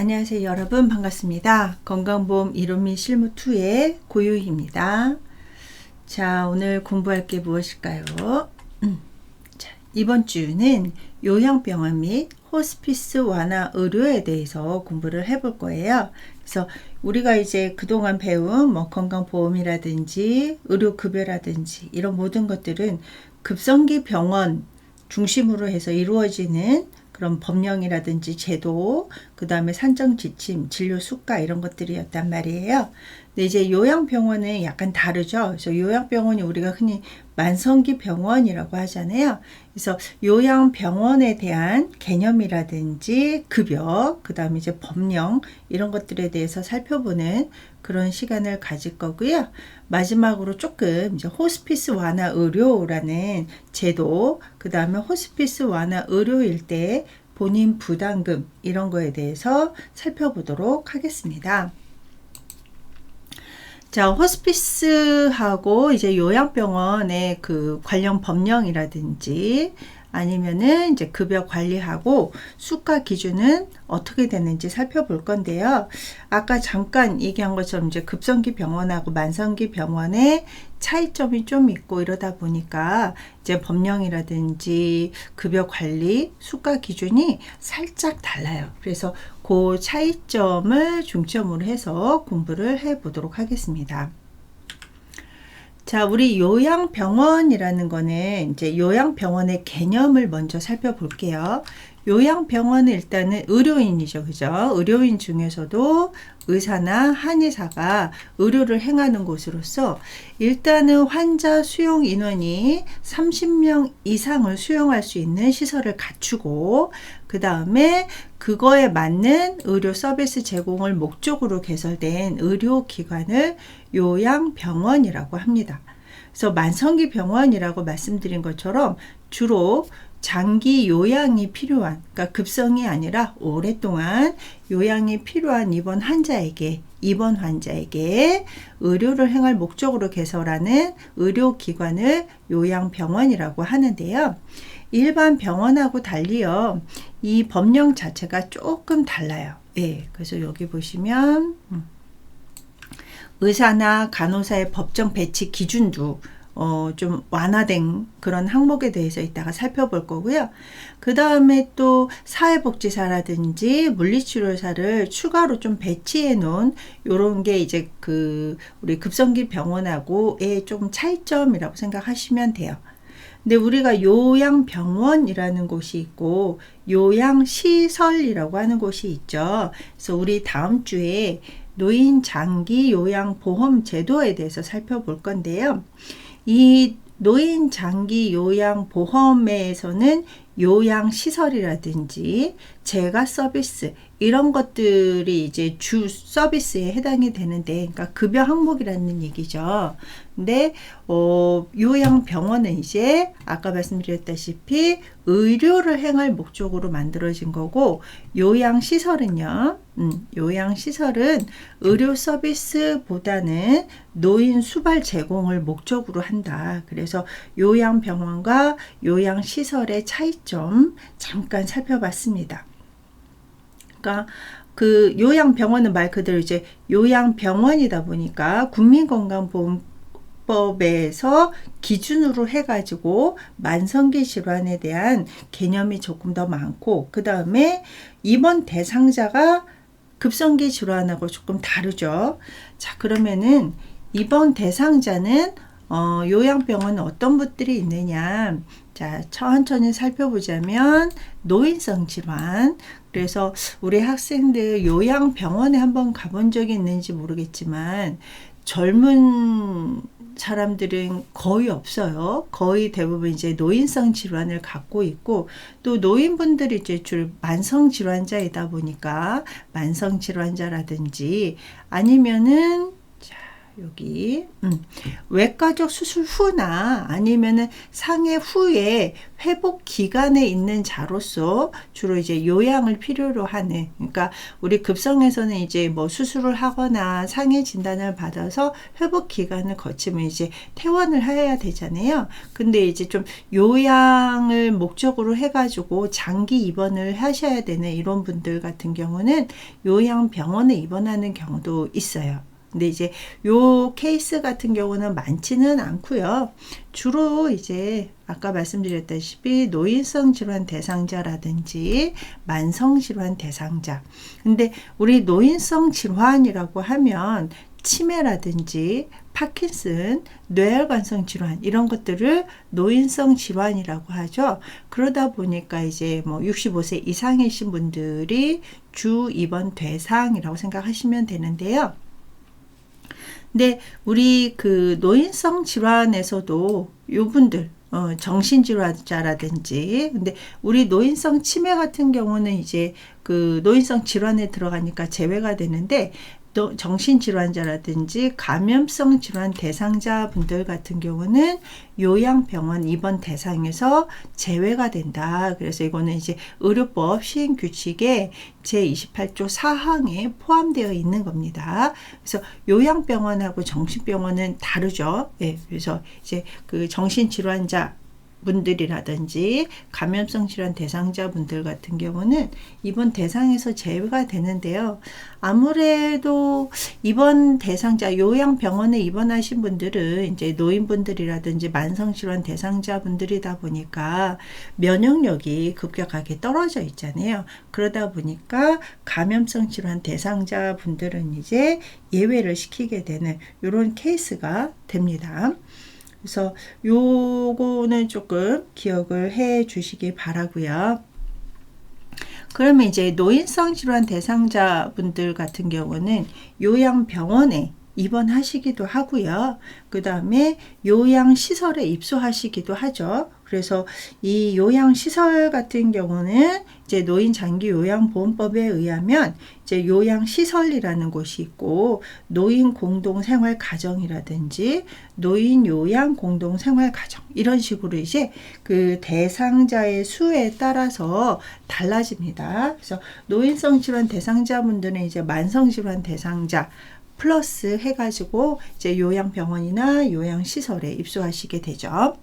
안녕하세요 여러분, 반갑습니다. 건강보험 이론및 실무2의 고유희입니다. 자, 오늘 공부할 게 무엇일까요? 자, 이번 주는 요양병원 및 호스피스 완화 의료에 대해서 공부를 해볼 거예요. 그래서 우리가 이제 그동안 배운 건강보험이라든지 의료급여라든지 이런 모든 것들은 급성기 병원 중심으로 해서 이루어지는 그런 법령이라든지 제도, 그 다음에 산정 지침, 진료 수가 이런 것들이었단 말이에요. 근데 이제 요양병원은 약간 다르죠. 그래서 요양병원이 우리가 흔히 만성기 병원이라고 하잖아요. 그래서 요양병원에 대한 개념이라든지 급여, 그 다음에 이제 법령 이런 것들에 대해서 살펴보는 그런 시간을 가질 거고요. 마지막으로 조금 이제 호스피스 완화 의료라는 제도, 그 다음에 호스피스 완화 의료일 때 본인 부담금 이런 거에 대해서 살펴보도록 하겠습니다. 자, 호스피스하고 이제 요양병원의 그 관련 법령이라든지 아니면은 이제 급여 관리하고 수가 기준은 어떻게 되는지 살펴볼 건데요. 아까 잠깐 얘기한 것처럼 이제 급성기 병원하고 만성기 병원의 차이점이 좀 있고 이러다 보니까 이제 법령이라든지 급여 관리 수가 기준이 살짝 달라요. 그래서 그 차이점을 중점으로 해서 공부를 해 보도록 하겠습니다. 자, 우리 요양병원이라는 거는 이제 요양병원의 개념을 먼저 살펴볼게요. 요양병원은 일단은 의료인이죠. 그죠? 의료인 중에서도 의사나 한의사가 의료를 행하는 곳으로서 일단은 환자 수용 인원이 30명 이상을 수용할 수 있는 시설을 갖추고 그 다음에 그거에 맞는 의료 서비스 제공을 목적으로 개설된 의료기관을 요양병원이라고 합니다. 그래서 만성기 병원이라고 말씀드린 것처럼 주로 장기 요양이 필요한, 그러니까 급성이 아니라 오랫동안 요양이 필요한 입원 환자에게 의료를 행할 목적으로 개설하는 의료기관을 요양병원이라고 하는데요. 일반 병원하고 달리요, 이 법령 자체가 조금 달라요. 예, 그래서 여기 보시면 의사나 간호사의 법정 배치 기준도 좀 완화된 그런 항목에 대해서 이따가 살펴볼 거고요. 그 다음에 또 사회복지사라든지 물리치료사를 추가로 좀 배치해 놓은 요런 게 이제 우리 급성기 병원하고의 좀 차이점이라고 생각하시면 돼요. 근데 우리가 요양병원이라는 곳이 있고 요양시설이라고 하는 곳이 있죠. 그래서 우리 다음 주에 노인 장기 요양 보험 제도에 대해서 살펴볼 건데요. 이 노인 장기 요양 보험에서는 요양 시설이라든지 재가 서비스 이런 것들이 이제 주 서비스에 해당이 되는데, 그러니까 급여 항목이라는 얘기죠. 근데 요양병원은 이제 아까 말씀드렸다시피 의료를 행할 목적으로 만들어진 거고, 요양시설은요, 요양시설은 의료 서비스보다는 노인 수발 제공을 목적으로 한다. 그래서 요양병원과 요양시설의 차이점 잠깐 살펴봤습니다. 그러니까 그 요양병원은 말 그대로 이제 요양병원이다 보니까 국민건강보험법에서 기준으로 해가지고 만성기 질환에 대한 개념이 조금 더 많고, 그 다음에 입원 대상자가 급성기 질환하고 조금 다르죠. 자, 그러면은 입원 대상자는 요양병원은 어떤 분들이 있느냐. 자, 천천히 살펴보자면 노인성 질환. 그래서 우리 학생들 요양병원에 한번 가본 적이 있는지 모르겠지만 젊은 사람들은 거의 없어요. 거의 대부분 이제 노인성 질환을 갖고 있고, 또 노인분들이 이제 주로 만성 질환자이다 보니까 만성 질환자라든지 아니면은 여기 외과적 수술 후나 아니면은 상해 후에 회복 기간에 있는 자로서 주로 이제 요양을 필요로 하는, 그러니까 우리 급성에서는 이제 뭐 수술을 하거나 상해 진단을 받아서 회복 기간을 거치면 이제 퇴원을 해야 되잖아요. 근데 이제 좀 요양을 목적으로 해가지고 장기 입원을 하셔야 되는 이런 분들 같은 경우는 요양병원에 입원하는 경우도 있어요. 근데 이제 요 케이스 같은 경우는 많지는 않고요. 주로 이제 아까 말씀드렸다시피 노인성 질환 대상자라든지 만성 질환 대상자. 근데 우리 노인성 질환이라고 하면 치매라든지 파킨슨, 뇌혈관성 질환 이런 것들을 노인성 질환이라고 하죠. 그러다 보니까 이제 뭐 65세 이상이신 분들이 주 입원 대상이라고 생각하시면 되는데요. 근데 우리 그 노인성 질환에서도 요분들 정신질환자라든지, 근데 우리 노인성 치매 같은 경우는 이제 그 노인성 질환에 들어가니까 제외가 되는데, 또 정신질환자라든지 감염성 질환 대상자 분들 같은 경우는 요양병원 입원 대상에서 제외가 된다. 그래서 이거는 이제 의료법 시행규칙에 제28조 4항에 포함되어 있는 겁니다. 그래서 요양병원하고 정신병원은 다르죠. 예, 그래서 이제 그 정신질환자 분들이라든지 감염성 질환 대상자 분들 같은 경우는 입원 대상에서 제외가 되는데요. 아무래도 입원 대상자, 요양병원에 입원하신 분들은 이제 노인분들이라든지 만성 질환 대상자 분들이다 보니까 면역력이 급격하게 떨어져 있잖아요. 그러다 보니까 감염성 질환 대상자 분들은 이제 예외를 시키게 되는 이런 케이스가 됩니다. 그래서 요거는 조금 기억을 해 주시기 바라고요. 그러면 이제 노인성 질환 대상자 분들 같은 경우는 요양병원에 입원하시기도 하고요. 그 다음에 요양시설에 입소하시기도 하죠. 그래서 이 요양시설 같은 경우는 이제 노인장기요양보험법에 의하면 이제 요양시설이라는 곳이 있고, 노인공동생활가정이라든지 노인요양공동생활가정 이런 식으로 이제 그 대상자의 수에 따라서 달라집니다. 그래서 노인성 질환 대상자분들은 이제 만성 질환 대상자 플러스 해가지고 이제 요양병원이나 요양시설에 입소하시게 되죠.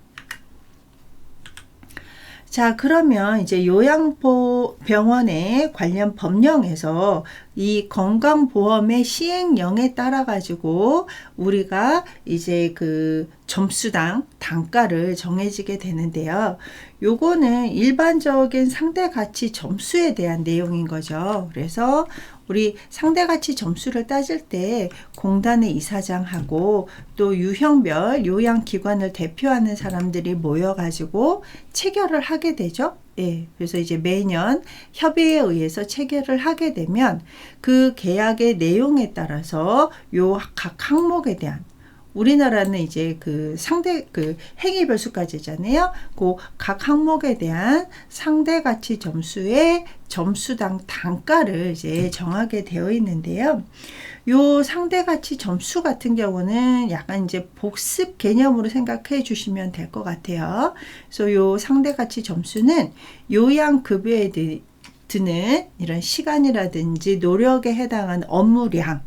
자, 그러면 이제 요양병원에 관련 법령에서 이 건강보험의 시행령에 따라 가지고 우리가 이제 그 점수당 단가를 정해지게 되는데요. 요거는 일반적인 상대가치 점수에 대한 내용인 거죠. 그래서 우리 상대가치 점수를 따질 때 공단의 이사장하고 또 유형별 요양기관을 대표하는 사람들이 모여가지고 체결을 하게 되죠. 예, 그래서 이제 매년 협의에 의해서 체결을 하게 되면 그 계약의 내용에 따라서 요 각 항목에 대한, 우리나라는 이제 그 상대 그 행위별 수까지잖아요. 그 각 항목에 대한 상대 가치 점수의 점수당 단가를 이제 정하게 되어 있는데요. 요 상대 가치 점수 같은 경우는 약간 이제 복습 개념으로 생각해 주시면 될 것 같아요. 그래서 요 상대 가치 점수는 요양급여에 드는 이런 시간이라든지 노력에 해당하는 업무량,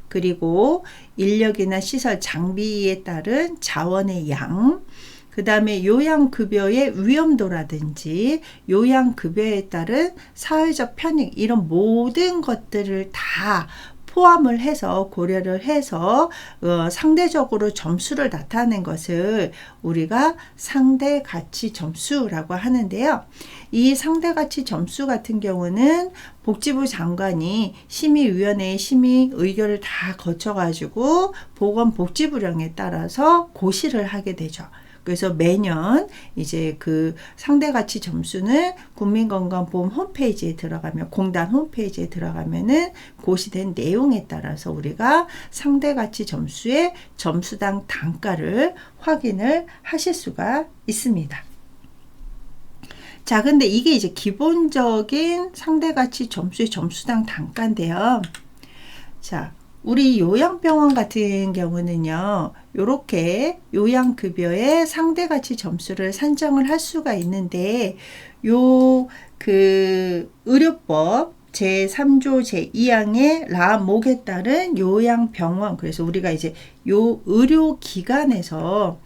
그리고 인력이나 시설 장비에 따른 자원의 양, 그 다음에 요양급여의 위험도라든지 요양급여에 따른 사회적 편익, 이런 모든 것들을 다 포함을 해서 고려를 해서 상대적으로 점수를 나타낸 것을 우리가 상대가치 점수라고 하는데요. 이 상대가치 점수 같은 경우는 복지부 장관이 심의위원회의 심의 의결을 다 거쳐가지고 보건복지부령에 따라서 고시를 하게 되죠. 그래서 매년 이제 그 상대가치 점수는 국민건강보험 홈페이지에 들어가면, 공단 홈페이지에 들어가면은 고시된 내용에 따라서 우리가 상대가치 점수의 점수당 단가를 확인을 하실 수가 있습니다. 자, 근데 이게 이제 기본적인 상대가치 점수의 점수당 단가인데요. 자, 우리 요양병원 같은 경우는요, 요렇게 요양급여의 상대가치 점수를 산정을 할 수가 있는데, 의료법 제3조 제2항의 라목에 따른 요양병원, 그래서 우리가 이제 의료기관에서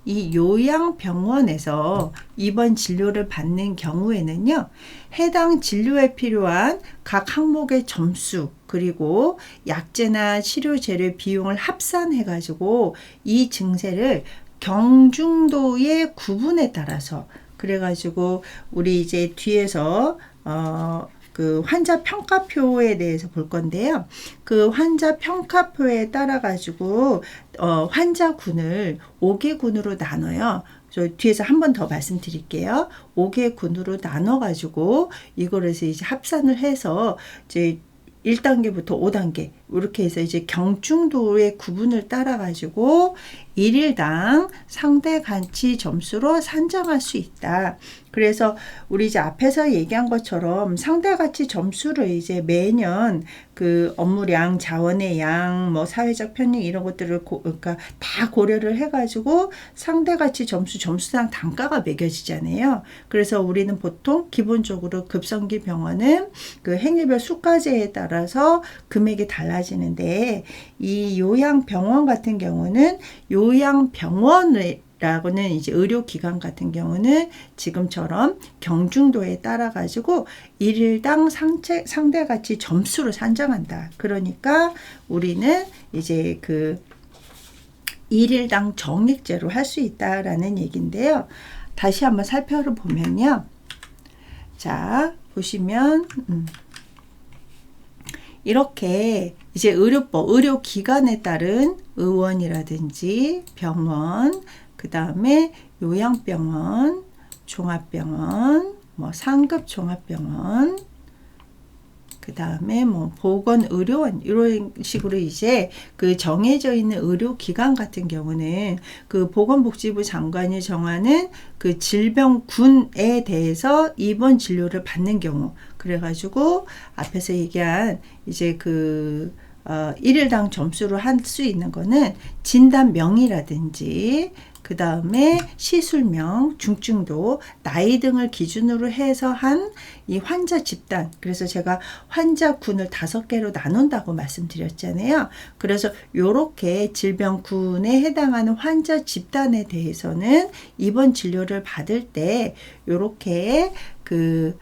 이 요양병원에서 입원 진료를 받는 경우에는요, 해당 진료에 필요한 각 항목의 점수, 그리고 약제나 치료제의 비용을 합산해 가지고 이 증세를 경중도의 구분에 따라서, 그래가지고 우리 이제 뒤에서 그 환자 평가표에 대해서 볼 건데요. 그 환자 평가표에 따라 가지고 환자군을 5개 군으로 나눠요. 저 뒤에서 한 번 더 말씀드릴게요. 5개 군으로 나눠 가지고 이거를 이제 합산을 해서 이제 1단계부터 5단계 이렇게 해서 이제 경중도의 구분을 따라 가지고 1일당 상대가치 점수로 산정할 수 있다. 그래서 우리 이제 앞에서 얘기한 것처럼 상대가치 점수를 이제 매년 그 업무량, 자원의 양, 뭐 사회적 편익 이런 것들을 그러니까 다 고려를 해가지고 상대가치 점수당 단가가 매겨지잖아요. 그래서 우리는 보통 기본적으로 급성기 병원은 그 행위별 수가제에 따라서 금액이 달라지는데, 이 요양병원 같은 경우는 요양병원이라고는 이제 의료기관 같은 경우는 지금처럼 경중도에 따라 가지고 1일당 상대가치 점수를 산정한다. 그러니까 우리는 이제 그 1일당 정액제로 할 수 있다라는 얘기인데요. 다시 한번 살펴보면요. 자, 보시면 이렇게 이제 의료기관에 따른 의원이라든지 병원, 그 다음에 요양병원, 종합병원, 뭐 상급 종합병원, 그 다음에 뭐 보건의료원, 이런 식으로 이제 그 정해져 있는 의료기관 같은 경우는 그 보건복지부 장관이 정하는 그 질병군에 대해서 입원 진료를 받는 경우, 그래가지고 앞에서 얘기한 이제 그 1일당 점수로 할 수 있는 거는 진단명이라든지 그 다음에 시술명, 중증도, 나이 등을 기준으로 해서 한 이 환자 집단, 그래서 제가 환자군을 5개로 나눈다고 말씀드렸잖아요. 그래서 요렇게 질병군에 해당하는 환자 집단에 대해서는 입원 진료를 받을 때 요렇게 그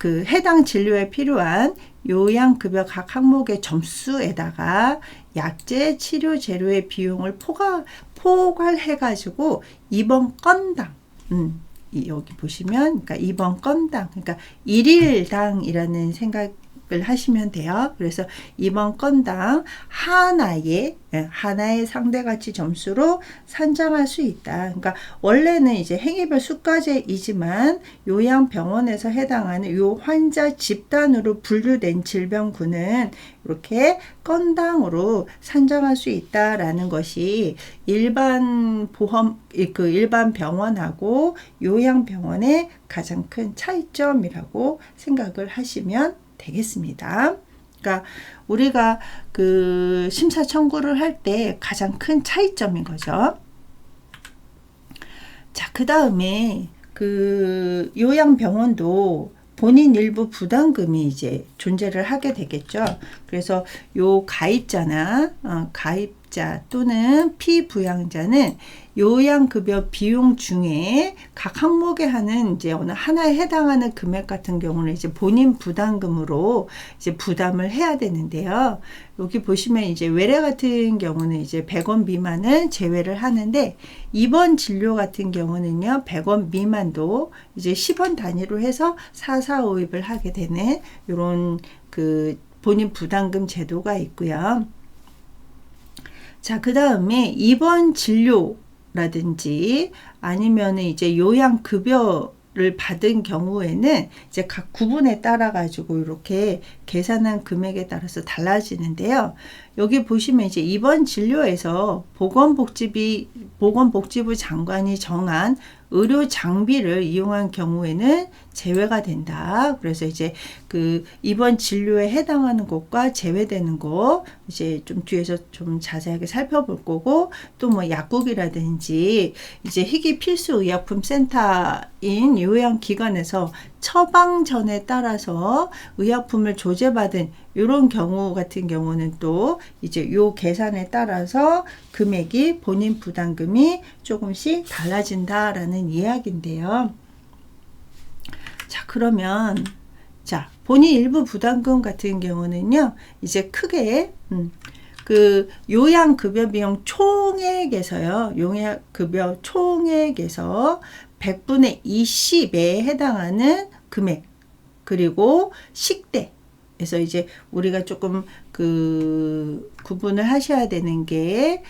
해당 진료에 필요한 요양급여 각 항목의 점수에다가 약제, 치료 재료의 비용을 포괄해가지고 입원 건당, 여기 보시면, 그러니까 입원 건당, 그러니까 1일당이라는 생각을 하시면 돼요. 그래서 입원 건당 하나의 상대가치 점수로 산정할 수 있다. 그러니까 원래는 이제 행위별 수가제이지만 요양병원에서 해당하는 요 환자 집단으로 분류된 질병군은 이렇게 건당으로 산정할 수 있다라는 것이 일반 병원하고 요양병원의 가장 큰 차이점이라고 생각을 하시면 되겠습니다. 그러니까 우리가 그 심사 청구를 할 때 가장 큰 차이점인 거죠. 자, 그 다음에 그 요양병원도 본인 일부 부담금이 이제 존재를 하게 되겠죠. 그래서 요 가입자 또는 피부양자는 요양급여 비용 중에 각 항목에 하는 이제 어느 하나에 해당하는 금액 같은 경우는 이제 본인 부담금으로 이제 부담을 해야 되는데요. 여기 보시면 이제 외래 같은 경우는 이제 100원 미만은 제외를 하는데, 입원 진료 같은 경우는요, 100원 미만도 이제 10원 단위로 해서 4,4,5입을 하게 되는 이런 그 본인 부담금 제도가 있고요. 자, 그 다음에 입원 진료라든지 아니면 이제 요양급여를 받은 경우에는 이제 각 구분에 따라 가지고 이렇게 계산한 금액에 따라서 달라지는데요. 여기 보시면 이제 이번 진료에서 보건복지부 장관이 정한 의료 장비를 이용한 경우에는 제외가 된다. 그래서 이제 그 이번 진료에 해당하는 곳과 제외되는 곳 이제 좀 뒤에서 좀 자세하게 살펴볼 거고, 또 뭐 약국이라든지 이제 희귀 필수 의약품 센터인 요양기관에서 처방전에 따라서 의약품을 조제받은 이런 경우 같은 경우는 또 이제 요 계산에 따라서 금액이 본인 부담금이 조금씩 달라진다라는 이야기인데요. 자, 그러면 자, 본인 일부 부담금 같은 경우는요, 이제 크게 그 요양급여 비용 총액에서요, 요양급여 총액에서 100분의 20에 해당하는 금액, 그리고 식대에서 이제 우리가 조금 그 구분을 하셔야 되는 게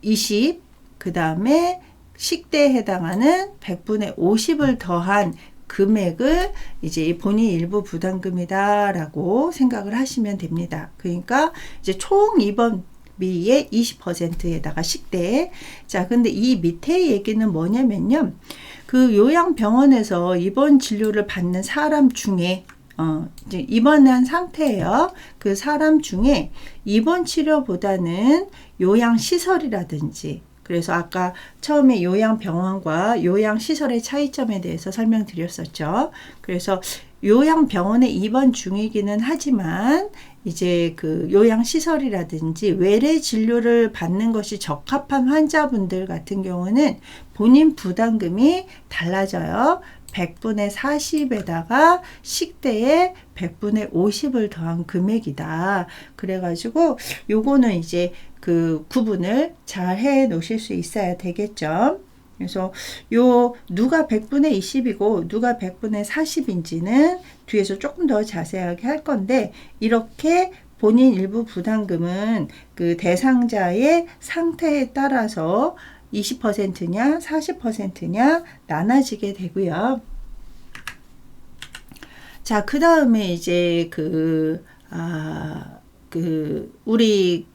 20, 그 다음에 식대에 해당하는 100분의 50을 더한 금액을 이제 본인 일부 부담금이다라고 생각을 하시면 됩니다. 그러니까 이제 총 입원비의 20%에다가 식대. 자, 근데 이 밑에 얘기는 뭐냐면요. 그 요양병원에서 입원 진료를 받는 사람 중에 이제 입원한 상태예요. 그 사람 중에 입원 치료보다는 요양시설이라든지, 그래서 아까 처음에 요양병원과 요양시설의 차이점에 대해서 설명드렸었죠. 그래서 요양병원에 입원 중이기는 하지만 이제 그 요양시설이라든지 외래 진료를 받는 것이 적합한 환자분들 같은 경우는 본인 부담금이 달라져요. 100분의 40에다가 식대에 100분의 50을 더한 금액이다. 그래가지고 요거는 이제 그 구분을 잘 해 놓으실 수 있어야 되겠죠. 그래서 요 누가 100분의 20이고 누가 100분의 40인지는 뒤에서 조금 더 자세하게 할 건데, 이렇게 본인 일부 부담금은 그 대상자의 상태에 따라서 20%냐 40%냐 나눠지게 되고요. 자, 그 다음에 이제 우리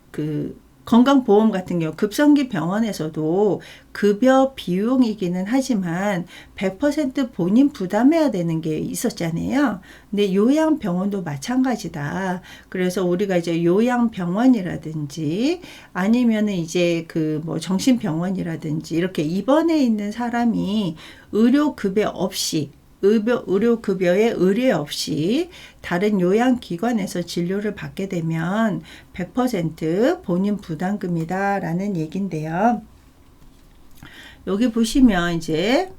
건강보험 같은 경우 급성기 병원에서도 급여 비용이기는 하지만 100% 본인 부담해야 되는 게 있었잖아요. 근데 요양병원도 마찬가지다. 그래서 우리가 이제 요양병원이라든지 아니면은 이제 그 뭐 정신병원이라든지 이렇게 입원해 있는 사람이 의료급여 없이 의료급여에 의뢰 없이 다른 요양기관에서 진료를 받게 되면 100% 본인 부담금이다 라는 얘긴데요. 여기 보시면 이제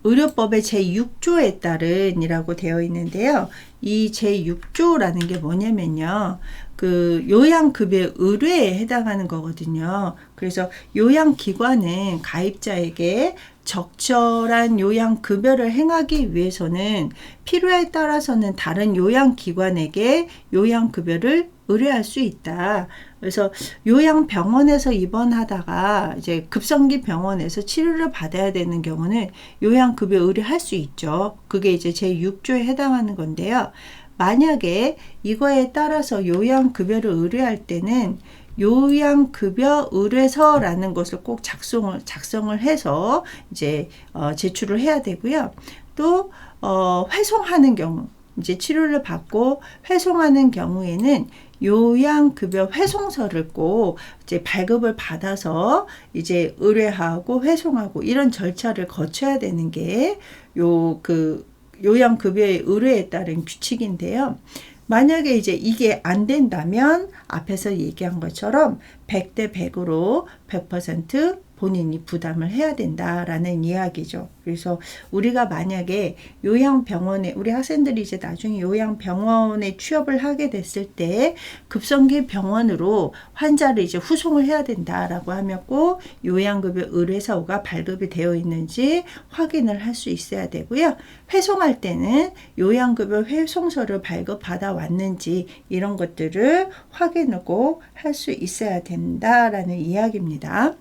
의료법의 제6조에 따른이라고 되어 있는데요. 이 제6조라는 게 뭐냐면요. 그 요양급여 의뢰에 해당하는 거거든요. 그래서 요양기관은 가입자에게 적절한 요양급여를 행하기 위해서는 필요에 따라서는 다른 요양기관에게 요양급여를 의뢰할 수 있다. 그래서 요양병원에서 입원하다가 이제 급성기 병원에서 치료를 받아야 되는 경우는 요양급여 의뢰할 수 있죠. 그게 이제 제6조에 해당하는 건데요. 만약에 이거에 따라서 요양급여를 의뢰할 때는 요양급여 의뢰서라는 것을 꼭 작성을 해서 이제 제출을 해야 되고요. 또 회송하는 경우, 이제 치료를 받고 회송하는 경우에는 요양급여 회송서를 꼭 이제 발급을 받아서 이제 의뢰하고 회송하고 이런 절차를 거쳐야 되는 게 요양급여의 의뢰에 따른 규칙인데요. 만약에 이제 이게 안 된다면 앞에서 얘기한 것처럼 100대 100으로 100% 본인이 부담을 해야 된다라는 이야기죠. 그래서 우리가 만약에 요양병원에, 우리 학생들이 이제 나중에 요양병원에 취업을 하게 됐을 때 급성기 병원으로 환자를 이제 후송을 해야 된다라고 하면 꼭 요양급여 의뢰서가 발급이 되어 있는지 확인을 할 수 있어야 되고요. 회송할 때는 요양급여 회송서를 발급받아 왔는지 이런 것들을 확인을 꼭 할 수 있어야 된다라는 이야기입니다.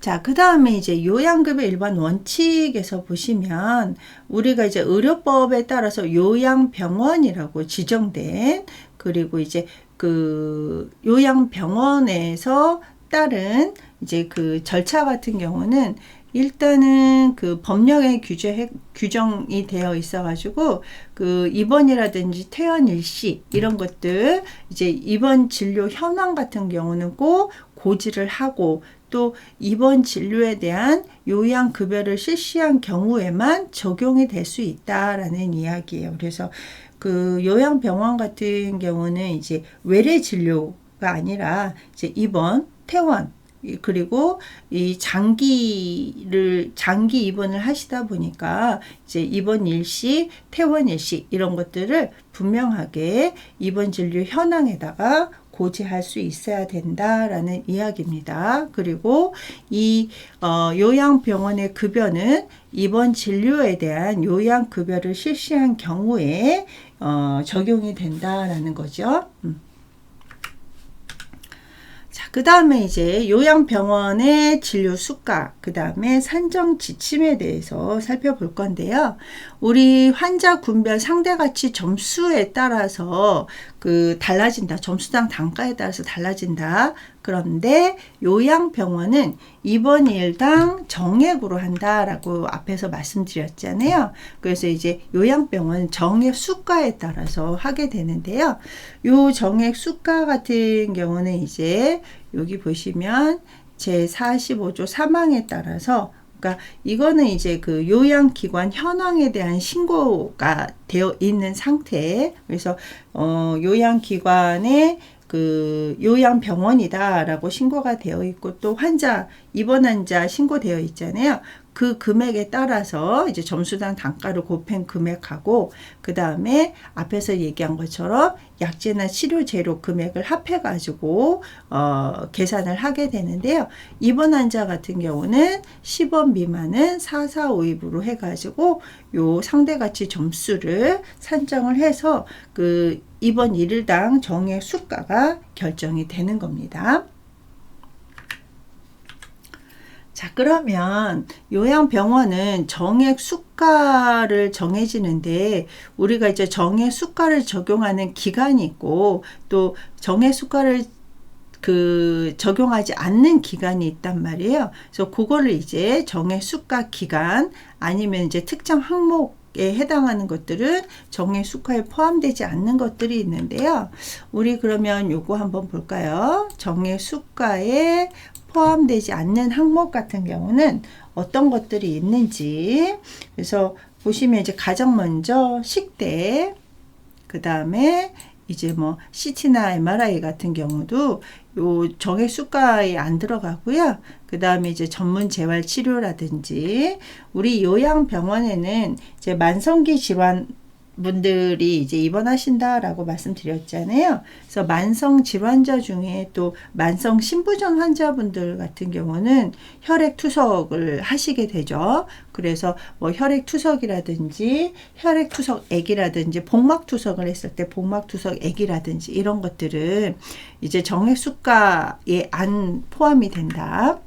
자, 그 다음에 이제 요양급여 일반 원칙에서 보시면 우리가 이제 의료법에 따라서 요양병원이라고 지정된, 그리고 이제 그 요양병원에서 따른 이제 그 절차 같은 경우는 일단은 그 법령에 규정이 되어 있어 가지고 그 입원이라든지 퇴원 일시 이런 것들, 이제 입원 진료 현황 같은 경우는 꼭 고지를 하고, 또 입원 진료에 대한 요양급여를 실시한 경우에만 적용이 될 수 있다라는 이야기예요. 그래서 그 요양병원 같은 경우는 이제 외래 진료가 아니라 이제 입원, 퇴원, 그리고 이 장기 입원을 하시다 보니까 이제 입원 일시, 퇴원 일시 이런 것들을 분명하게 입원 진료 현황에다가 고지할 수 있어야 된다라는 이야기입니다. 그리고 이 요양병원의 급여는 입원 진료에 대한 요양급여를 실시한 경우에 적용이 된다라는 거죠. 자, 그 다음에 이제 요양병원의 진료 수가, 그 다음에 산정 지침에 대해서 살펴볼 건데요. 우리 환자 군별 상대가치 점수에 따라서 그 달라진다. 점수당 단가에 따라서 달라진다. 그런데 요양병원은 입원일당 정액으로 한다라고 앞에서 말씀드렸잖아요. 그래서 이제 요양병원은 정액 수가에 따라서 하게 되는데요. 요 정액 수가 같은 경우는 이제 여기 보시면 제45조 3항에 따라서, 그러니까 이거는 이제 그 요양기관 현황에 대한 신고가 되어 있는 상태. 그래서 요양기관에 그 요양병원이다라고 신고가 되어 있고, 또 환자, 입원 환자 신고되어 있잖아요. 그 금액에 따라서 이제 점수당 단가를 곱한 금액하고, 그 다음에 앞에서 얘기한 것처럼 약제나 치료 재료 금액을 합해 가지고 계산을 하게 되는데요. 입원 환자 같은 경우는 10원 미만은 4452부로 해 가지고 요 상대가치 점수를 산정을 해서 그 입원 일일당 정액 수가가 결정이 되는 겁니다. 자, 그러면 요양병원은 정액 수가를 정해지는데, 우리가 이제 정액 수가를 적용하는 기간이 있고, 또 정액 수가를 적용하지 않는 기간이 있단 말이에요. 그래서 그거를 이제 정액 수가 기간, 아니면 이제 특정 항목에 해당하는 것들은 정액 수가에 포함되지 않는 것들이 있는데요. 우리 그러면 요거 한번 볼까요? 정액 수가에 포함되지 않는 항목 같은 경우는 어떤 것들이 있는지. 그래서 보시면 이제 가장 먼저 식대, 그 다음에 이제 뭐 CT나 MRI 같은 경우도 요 정액 수가에 안 들어가고요. 그 다음에 이제 전문 재활 치료라든지, 우리 요양병원에는 이제 만성기 질환 분들이 이제 입원하신다라고 말씀드렸잖아요. 그래서 만성 질환자 중에 또 만성 신부전 환자분들 같은 경우는 혈액 투석을 하시게 되죠. 그래서 뭐 혈액 투석이라든지 혈액 투석액이라든지 복막 투석을 했을 때 복막 투석액이라든지 이런 것들은 이제 정액 수가에 안 포함이 된다.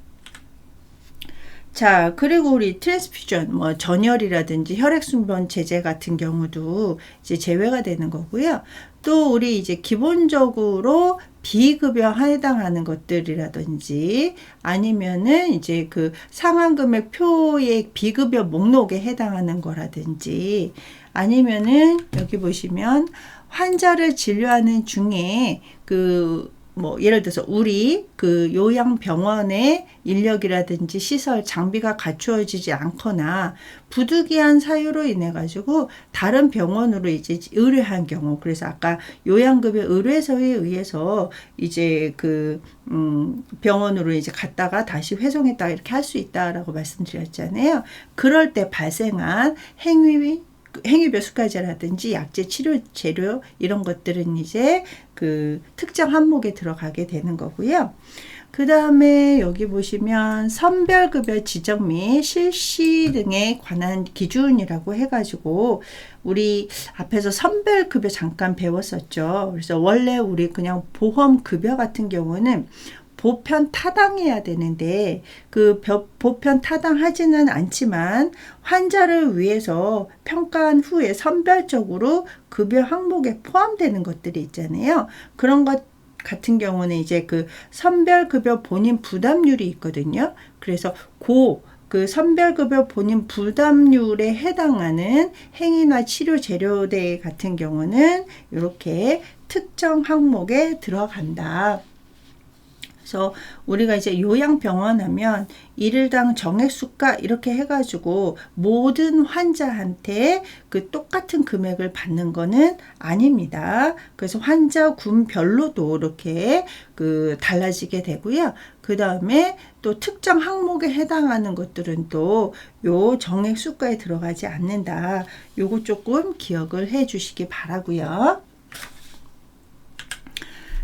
자, 그리고 우리 트랜스퓨전, 뭐 전열이라든지 혈액순환 제제 같은 경우도 이제 제외가 되는 거고요. 또 우리 이제 기본적으로 비급여에 해당하는 것들이라든지, 아니면은 이제 그 상환금액 표의 비급여 목록에 해당하는 거라든지, 아니면은 여기 보시면 환자를 진료하는 중에 뭐 예를 들어서 우리 그 요양병원의 인력이라든지 시설 장비가 갖추어지지 않거나 부득이한 사유로 인해 가지고 다른 병원으로 이제 의뢰한 경우, 그래서 아까 요양급여 의뢰서에 의해서 이제 그 병원으로 이제 갔다가 다시 회송했다가 이렇게 할 수 있다라고 말씀드렸잖아요. 그럴 때 발생한 행위별 수가제라든지 약제 치료 재료 이런 것들은 이제 그 특정 항목에 들어가게 되는 거고요. 그 다음에 여기 보시면 선별급여 지정 및 실시 등에 관한 기준이라고 해가지고 우리 앞에서 선별급여 잠깐 배웠었죠. 그래서 원래 우리 그냥 보험급여 같은 경우는 보편 타당해야 되는데 그 보편 타당하지는 않지만 환자를 위해서 평가한 후에 선별적으로 급여 항목에 포함되는 것들이 있잖아요. 그런 것 같은 경우는 이제 그 선별급여 본인 부담률이 있거든요. 그래서 그 선별급여 본인 부담률에 해당하는 행위나 치료 재료대 같은 경우는 이렇게 특정 항목에 들어간다. 그래서 우리가 이제 요양병원 하면 일일당 정액수가 이렇게 해가지고 모든 환자한테 그 똑같은 금액을 받는 거는 아닙니다. 그래서 환자군별로도 이렇게 그 달라지게 되고요. 그 다음에 또 특정 항목에 해당하는 것들은 또 요 정액수가에 들어가지 않는다. 요거 조금 기억을 해 주시기 바라고요.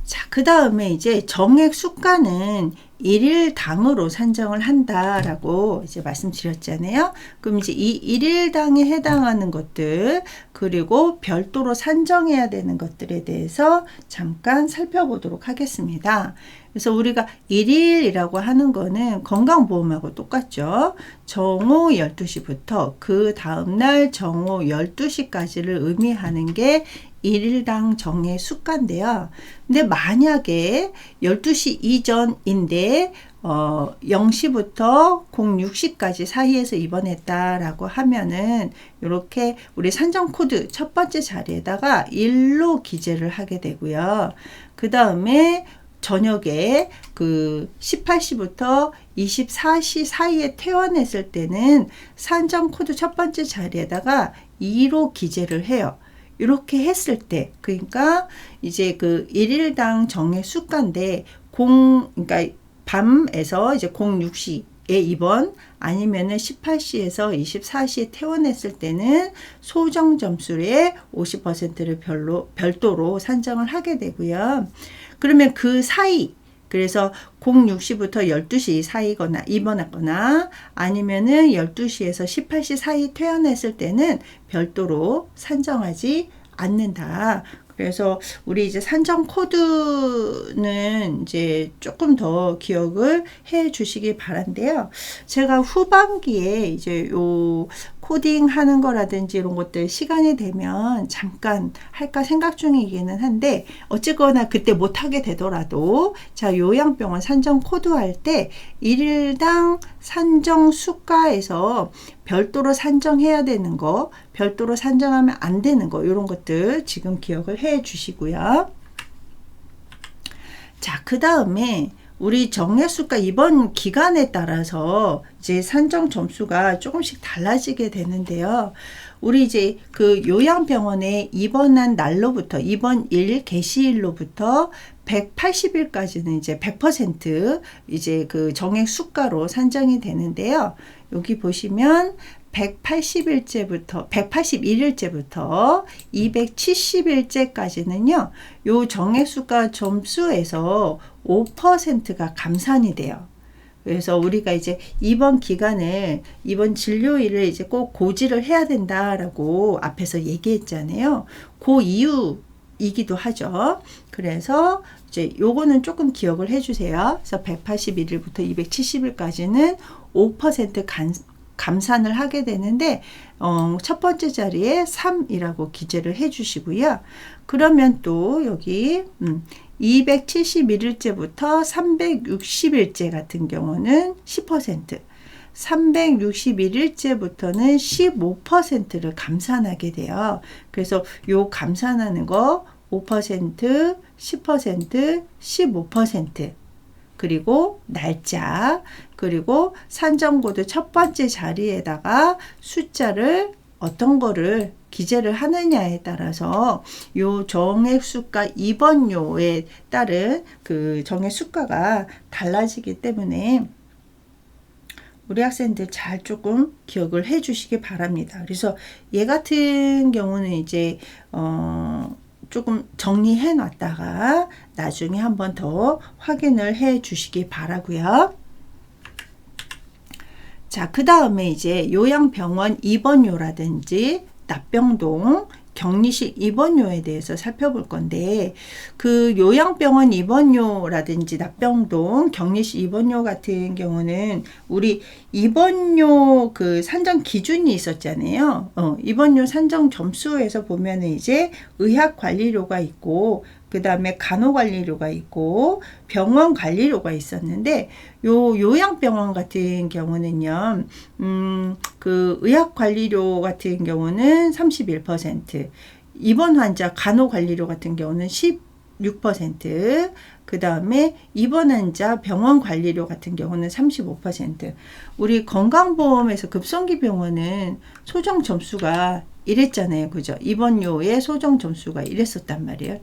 자, 그 다음에 이제 정액 수가는 일일당으로 산정을 한다라고 이제 말씀드렸잖아요. 그럼 이제 이 일일당에 해당하는 것들, 그리고 별도로 산정해야 되는 것들에 대해서 잠깐 살펴보도록 하겠습니다. 그래서 우리가 일일이라고 하는 거는 건강보험하고 똑같죠. 정오 12시부터 그 다음날 정오 12시까지를 의미하는 게 일일당 정액 수가인데요. 근데 만약에 12시 이전인데 0시부터 06시까지 사이에서 입원했다라고 하면은 이렇게 우리 산정 코드 첫 번째 자리에다가 1로 기재를 하게 되고요. 그 다음에 저녁에 그 18시부터 24시 사이에 퇴원했을 때는 산정 코드 첫 번째 자리에다가 2로 기재를 해요. 이렇게 했을 때, 그러니까 이제 그 일일당 정액 수가인데 그러니까 밤에서 이제 06시에 입원 아니면은 18시에서 24시에 퇴원했을 때는 소정 점수의 50%를 별도로 산정을 하게 되고요. 그러면 그 사이, 그래서 06시부터 12시 사이거나 입원하거나 아니면은 12시에서 18시 사이 퇴원했을 때는 별도로 산정하지 않는다. 그래서 우리 이제 산정 코드는 이제 조금 더 기억을 해 주시기 바란데요. 제가 후반기에 이제 요 코딩 하는 거라든지 이런 것들 시간이 되면 잠깐 할까 생각 중이기는 한데 어쨌거나 그때 못하게 되더라도 자, 요양병원 산정 코드 할 때 일일당 산정 수가에서 별도로 산정해야 되는 거, 별도로 산정하면 안 되는 거, 이런 것들 지금 기억을 해 주시고요. 자, 그 다음에 우리 정액수가 입원 기간에 따라서 이제 산정 점수가 조금씩 달라지게 되는데요. 우리 이제 그 요양병원에 입원한 날로부터 입원일 개시일로부터 180일까지는 이제 100% 이제 그 정액 수가로 산정이 되는데요. 여기 보시면 181일째부터 270일째까지는요. 요 정액수가 점수에서 5%가 감산이 돼요. 그래서 우리가 이제 입원 기간을, 입원 진료일을 이제 꼭 고지를 해야 된다라고 앞에서 얘기했잖아요. 그 이유이기도 하죠. 그래서 이제 요거는 조금 기억을 해주세요. 그래서 181일부터 270일까지는 5% 감산을 하게 되는데 첫 번째 자리에 3이라고 기재를 해주시고요. 그러면 또 여기 271일째부터 360일째 같은 경우는 10%, 361일째부터는 15%를 감산하게 돼요. 그래서 요 감산하는 거 5%, 10%, 15%, 그리고 날짜, 그리고 산정코드 첫 번째 자리에다가 숫자를 어떤 거를 기재를 하느냐에 따라서 요 정액수가 입원료에 따른 그 정액수가가 달라지기 때문에 우리 학생들 잘 조금 기억을 해 주시기 바랍니다. 그래서 얘 같은 경우는 이제 조금 정리해 놨다가 나중에 한 번 더 확인을 해 주시기 바라고요. 자, 그 다음에 이제 요양병원 입원료라든지 납병동 격리실 입원료에 대해서 살펴볼 건데, 그 요양병원 입원료라든지 납병동 격리실 입원료 같은 경우는 우리 입원료 그 산정 기준이 있었잖아요. 입원료 산정 점수에서 보면은 이제 의학관리료가 있고, 그 다음에 간호관리료가 있고 병원 관리료가 있었는데, 요양병원 같은 경우는요, 그 의학관리료 같은 경우는 31%, 입원 환자 간호관리료 같은 경우는 16%, 그 다음에 입원 환자 병원 관리료 같은 경우는 35%. 우리 건강보험에서 급성기병원은 소정 점수가 이랬잖아요. 그죠? 입원료의 소정 점수가 이랬었단 말이에요.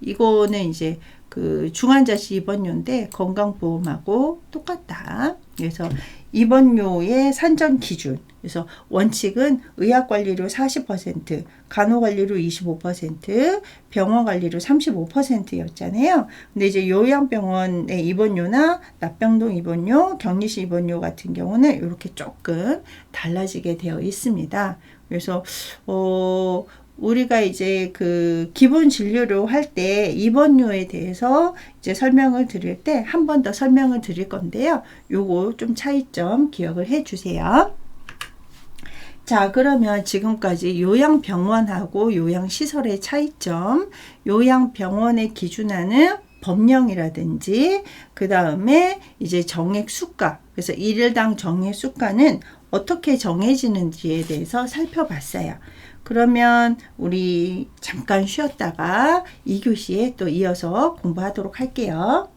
이거는 이제 그 중환자실 입원료인데 건강보험하고 똑같다. 그래서 입원료의 산정 기준. 그래서 원칙은 의학관리료 40%, 간호관리료 25%, 병원관리료 35%였잖아요. 근데 이제 요양병원의 입원료나 납병동 입원료, 격리실 입원료 같은 경우는 이렇게 조금 달라지게 되어 있습니다. 그래서 우리가 이제 그 기본 진료료 할 때 입원료에 대해서 이제 설명을 드릴 때 한 번 더 설명을 드릴 건데요. 요거 좀 차이점 기억을 해 주세요. 자, 그러면 지금까지 요양병원하고 요양시설의 차이점, 요양병원의 기준하는 법령이라든지, 그 다음에 이제 정액 수가, 그래서 일일당 정액 수가는 어떻게 정해지는지에 대해서 살펴봤어요. 그러면 우리 잠깐 쉬었다가 2교시에 또 이어서 공부하도록 할게요.